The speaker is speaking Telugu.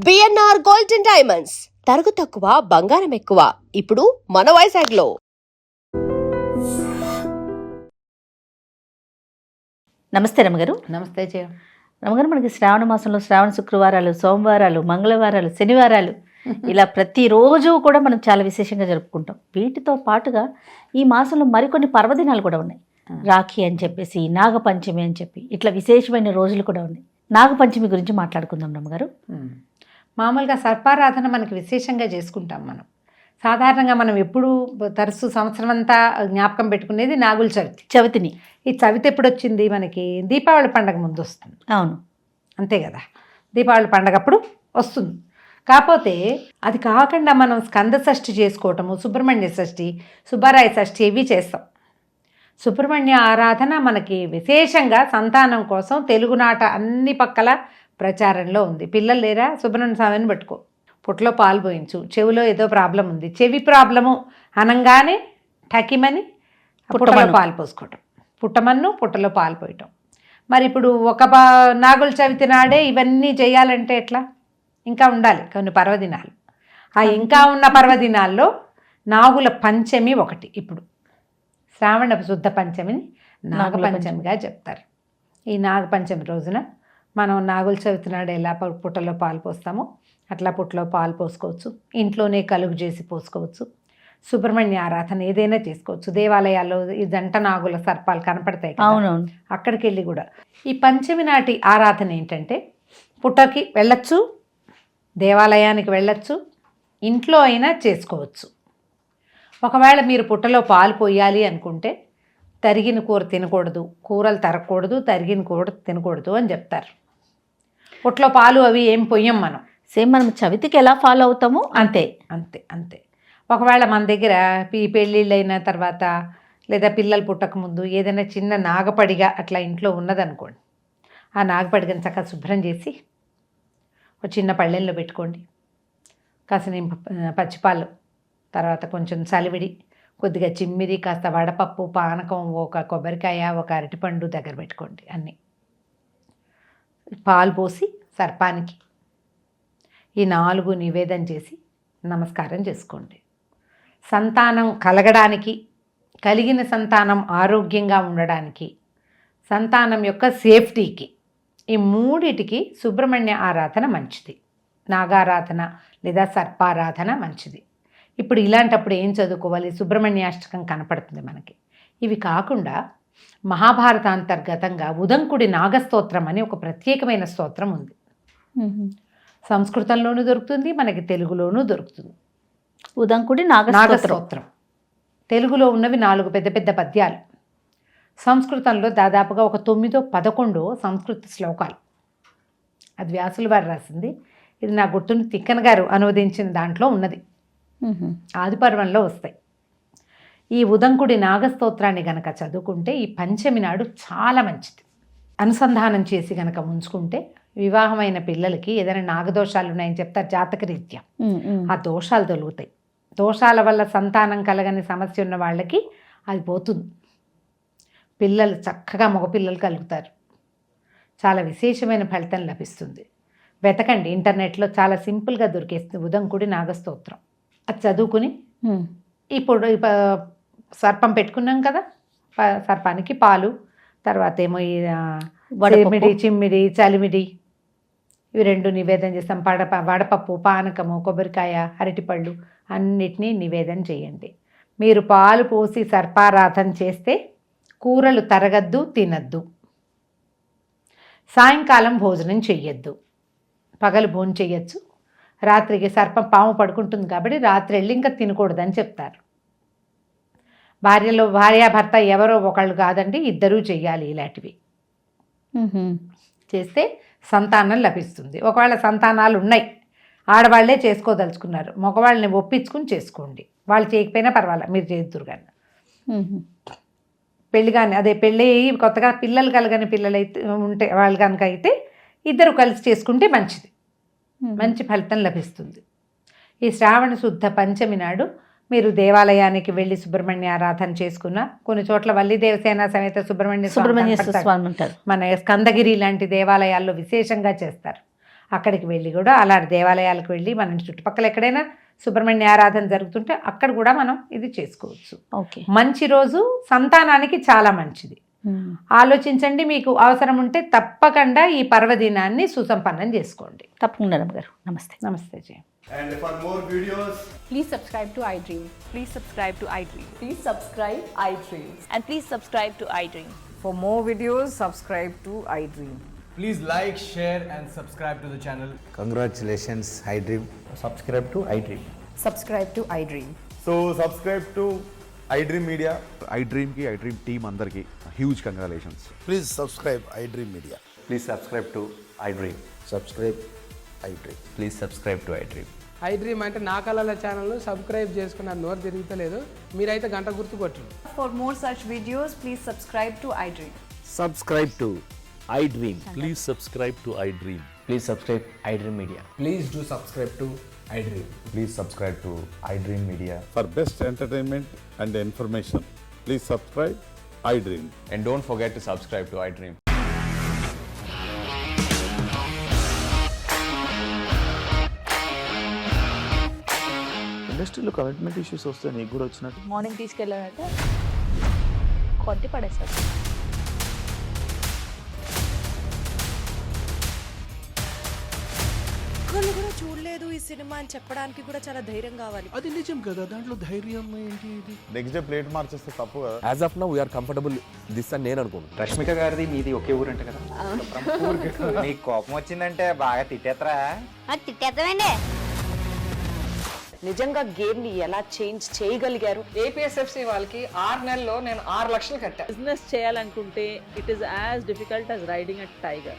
బిఎన్ఆర్ గోల్డ్ అండ్ డైమండ్స్ తరుగు తక్కువ బంగారం ఎక్కువ ఇప్పుడు మన వైజాగ్లో. నమస్తే రమగారు. నమస్తే జయ. రమగారు, మనకి శ్రావణ మాసంలో శ్రావణ శుక్రవారాలు, సోమవారాలు, మంగళవారాలు, శనివారాలు ఇలా ప్రతిరోజు కూడా మనం చాలా విశేషంగా జరుపుకుంటాం. వీటితో పాటుగా ఈ మాసంలో మరికొన్ని పర్వదినాలు కూడా ఉన్నాయి. రాఖీ అని చెప్పేసి, నాగపంచమి అని చెప్పి ఇట్లా విశేషమైన రోజులు కూడా ఉన్నాయి. నాగపంచమి గురించి మాట్లాడుకుందాం రమగారు. మామూలుగా సర్పారాధన మనకి విశేషంగా చేసుకుంటాం. మనం సాధారణంగా మనం ఎప్పుడు తరచు సంవత్సరం అంతా జ్ఞాపకం పెట్టుకునేది నాగుల చవితిని. ఈ చవితి ఎప్పుడు వచ్చింది? మనకి దీపావళి పండగ ముందు వస్తుంది. అవును, అంతే కదా, దీపావళి పండగ అప్పుడు వస్తుంది. కాకపోతే అది కాకుండా మనం స్కంద షష్ఠి చేసుకోవటము, సుబ్రహ్మణ్య షష్ఠి, సుబ్బారాయ షష్ఠి ఇవి చేస్తాం. సుబ్రహ్మణ్య ఆరాధన మనకి విశేషంగా సంతానం కోసం తెలుగునాట అన్ని పక్కల ప్రచారంలో ఉంది. పిల్లలు లేరా, సుబ్రహ్మణ్య స్వామిని పట్టుకో, పుట్టలో పాలు పోయించు, చెవిలో ఏదో ప్రాబ్లం ఉంది, చెవి ప్రాబ్లము అనగానే టకిమని పుట్టలో పాలు పోసుకోవటం, పుట్టమన్ను పుట్టలో పాలు పోయటం. మరి ఇప్పుడు ఒక నాగుల చవితి నాడే ఇవన్నీ చేయాలంటే ఎట్లా? ఇంకా ఉండాలి కొన్ని పర్వదినాలు. ఆ ఇంకా ఉన్న పర్వదినాల్లో నాగుల పంచమి ఒకటి. ఇప్పుడు శ్రావణ శుద్ధ పంచమిని నాగపంచమిగా చెప్తారు. ఈ నాగపంచమి రోజున మనం నాగుల చవితి నాడు ఎలా పుట్టలో పాలు పోస్తామో అట్లా పుట్టలో పాలు పోసుకోవచ్చు. ఇంట్లోనే కలుగు చేసి పోసుకోవచ్చు. సుబ్రహ్మణ్య ఆరాధన ఏదైనా చేసుకోవచ్చు. దేవాలయాల్లో ఈ జంట నాగుల సర్పాలు కనపడతాయి కదా, అవునవును, అక్కడికి వెళ్ళి కూడా ఈ పంచమి నాటి ఆరాధన ఏంటంటే, పుట్టకి వెళ్ళచ్చు, దేవాలయానికి వెళ్ళచ్చు, ఇంట్లో అయినా చేసుకోవచ్చు. ఒకవేళ మీరు పుట్టలో పాలు పోయాలి అనుకుంటే తరిగిన కూర తినకూడదు, కూరలు తరగకూడదు, తరిగిన కూర తినకూడదు అని చెప్తారు. పుట్టలో పాలు అవి ఏం పొయ్యం మనం. సేమ్ మనం చవితికి ఎలా ఫాలో అవుతామో అంతే అంతే అంతే. ఒకవేళ మన దగ్గర ఈ పెళ్ళిళ్ళు అయిన తర్వాత లేదా పిల్లలు పుట్టక ముందు ఏదైనా చిన్న నాగపడిగా అట్లా ఇంట్లో ఉన్నదనుకోండి, ఆ నాగపడిగని చక్కగా శుభ్రం చేసి ఒక చిన్న పళ్ళెంలో పెట్టుకోండి. కాసిన పచ్చిపాలు, తర్వాత కొంచెం చలివిడి, కొద్దిగా చిమ్మిరి, కాస్త వడపప్పు, పానకం, ఒక కొబ్బరికాయ, ఒక అరటిపండు దగ్గర పెట్టుకోండి. అన్నీ పాలు పోసి సర్పానికి ఈ 4 నివేదన చేసి నమస్కారం చేసుకోండి. సంతానం కలగడానికి, కలిగిన సంతానం ఆరోగ్యంగా ఉండడానికి, సంతానం యొక్క సేఫ్టీకి, ఈ 3టికి సుబ్రహ్మణ్య ఆరాధన మంచిది. నాగారాధన లేదా సర్పారాధన మంచిది. ఇప్పుడు ఇలాంటప్పుడు ఏం చదువుకోవాలి? సుబ్రహ్మణ్యాష్టకం కనపడుతుంది మనకి. ఇవి కాకుండా మహాభారతాంతర్గతంగా ఉదంకుడి నాగస్తోత్రం అని ఒక ప్రత్యేకమైన స్తోత్రం ఉంది. సంస్కృతంలోనూ దొరుకుతుంది, మనకి తెలుగులోనూ దొరుకుతుంది. ఉదంకుడి నాగస్తోత్రం. తెలుగులో ఉన్నవి 4 పెద్ద పెద్ద పద్యాలు, సంస్కృతంలో దాదాపుగా ఒక 9-11 సంస్కృత శ్లోకాలు. అది వ్యాసుల వారు రాసింది. ఇది నా గుర్తుని తిక్కన గారు అనువదించిన దాంట్లో ఉన్నది. ఆదిపర్వంలో వస్తాయి. ఈ ఉదంకుడి నాగస్తోత్రాన్ని గనక చదువుకుంటే ఈ పంచమి నాడు చాలా మంచిది. అనుసంధానం చేసి గనక ఉంచుకుంటే వివాహమైన పిల్లలకి ఏదైనా నాగదోషాలు ఉన్నాయని చెప్తారు జాతక రీత్యా, ఆ దోషాలు తొలుగుతాయి. దోషాల వల్ల సంతానం కలగని సమస్య ఉన్న వాళ్ళకి అది పోతుంది. పిల్లలు చక్కగా మగపిల్లలు కలుగుతారు. చాలా విశేషమైన ఫలితం లభిస్తుంది. వెతకండి, ఇంటర్నెట్లో చాలా సింపుల్గా దొరికేస్తుంది ఉదంకుడి నాగస్తోత్రం. అది చదువుకుని ఇప్పుడు సర్పం పెట్టుకున్నాం కదా, సర్పానికి పాలు, తర్వాత ఏమో ఈ చిమ్మిడి, చలిమిడి, ఇవి 2 నివేదన చేస్తాం. వడపప్పు, పానకము, కొబ్బరికాయ, అరటిపళ్ళు అన్నిటినీ నివేదన చేయండి. మీరు పాలు పోసి సర్పారాధన చేస్తే కూరలు తరగద్దు, తినద్దు. సాయంకాలం భోజనం చెయ్యొద్దు, పగలు భోజనం చెయ్యొచ్చు. రాత్రికి సర్పం పాము పడుకుంటుంది కాబట్టి రాత్రి వెళ్ళి ఇంకా తినకూడదని చెప్తారు. భార్యాభర్త ఎవరో ఒకళ్ళు కాదండి, ఇద్దరూ చెయ్యాలి. ఇలాంటివి చేస్తే సంతానం లభిస్తుంది. ఒకవేళ సంతానాలు ఉన్నాయి, ఆడవాళ్లే చేసుకోదలుచుకున్నారు, మగవాళ్ళని ఒప్పించుకుని చేసుకోండి. వాళ్ళు చేయకపోయినా పర్వాలేదు, మీరు చేద్దరు కానీ. పెళ్ళి కానీ అదే పెళ్ళి కొత్తగా పిల్లలు కలగని పిల్లలైతే ఉంటే వాళ్ళు కనుక అయితే ఇద్దరు కలిసి చేసుకుంటే మంచిది, మంచి ఫలితం లభిస్తుంది. ఈ శ్రావణ శుద్ధ పంచమి నాడు మీరు దేవాలయానికి వెళ్ళి సుబ్రహ్మణ్య ఆరాధన చేసుకున్న, కొన్ని చోట్ల వల్లి దేవసేన సమేత సుబ్రహ్మణ్య స్వామి ఉంటారు. మన స్కందగిరి లాంటి దేవాలయాల్లో విశేషంగా చేస్తారు. అక్కడికి వెళ్ళి కూడా అలాంటి దేవాలయాలకు వెళ్ళి మన చుట్టుపక్కల ఎక్కడైనా సుబ్రహ్మణ్య ఆరాధన జరుగుతుంటే అక్కడ కూడా మనం ఇది చేసుకోవచ్చు. ఓకే. మంచి రోజు సంతానానికి చాలా మంచిది. ఆలోచించండి, మీకు అవసరం ఉంటే తప్పకుండా ఈ పర్వదినాన్ని సుసంపన్నం చేసుకోండి. తప్పకుండా రమ్మగారు. నమస్తే. నమస్తే జయ. And for more videos, Please subscribe to iDream. Please subscribe to iDream. Please subscribe iDream. And please subscribe to iDream. For more videos, subscribe to iDream. please like, share, and subscribe to the channel. Congratulations, iDream. subscribe to iDream. Subscribe to iDream. So subscribe to iDream Media. iDream की iDream team अंदर की huge congratulations. Please subscribe iDream Media. Please subscribe to iDream. Subscribe iDream. Please subscribe to iDream. iDream అంటే నా కళల ఛానల్ సబ్స్క్రైబ్ చేసుకున్న నోరు తిరుగుతలేదు, మీరైతే గంట గుర్తు కొట్టండి. For more such videos, please subscribe to iDream. Subscribe to iDream. Please subscribe to iDream. Please subscribe iDream Media. Please do subscribe to iDream. Please subscribe to iDream Media. For best entertainment and information, please subscribe iDream. And don't forget to subscribe to iDream. ఇండస్ట్రీలో కమిట్మెంట్ ఇష్యూస్ వస్తే నీకు కూడా వచ్చినట్టు మార్నింగ్ తీసుకెళ్ళాలంటే కొట్టి పడేస్తారు. ఒక్కళ్ళు కూడా చూడలేదు ఈ సినిమా అని చెప్పడానికి కూడా చాలా ధైర్యం కావాలి. అది నిజం కదా, దాంట్లో ధైర్యం ఏంటి? ఇది నెక్స్ట్ డే ప్లేట్ మార్చేస్తే తప్పు కదా. As of now we're comfortable this అని నేను అనుకుంటున్నాను. రష్మిక గారిది మీది ఒకే ఊరంట కదా. నీకు కోపం వచ్చిందంటే బాగా తిట్టేత్తరా? తిట్టేద్దామండి. నిజంగా గేమ్ ని ఎలా చేంజ్ చేయగలిగారు? ఏపీఎస్ఎఫ్సి వాళ్ళకి 6 నెలల్లో నేను 6 లక్షలు కట్టా. బిజినెస్ చేయాలనుకుంటే it is as difficult as riding a tiger.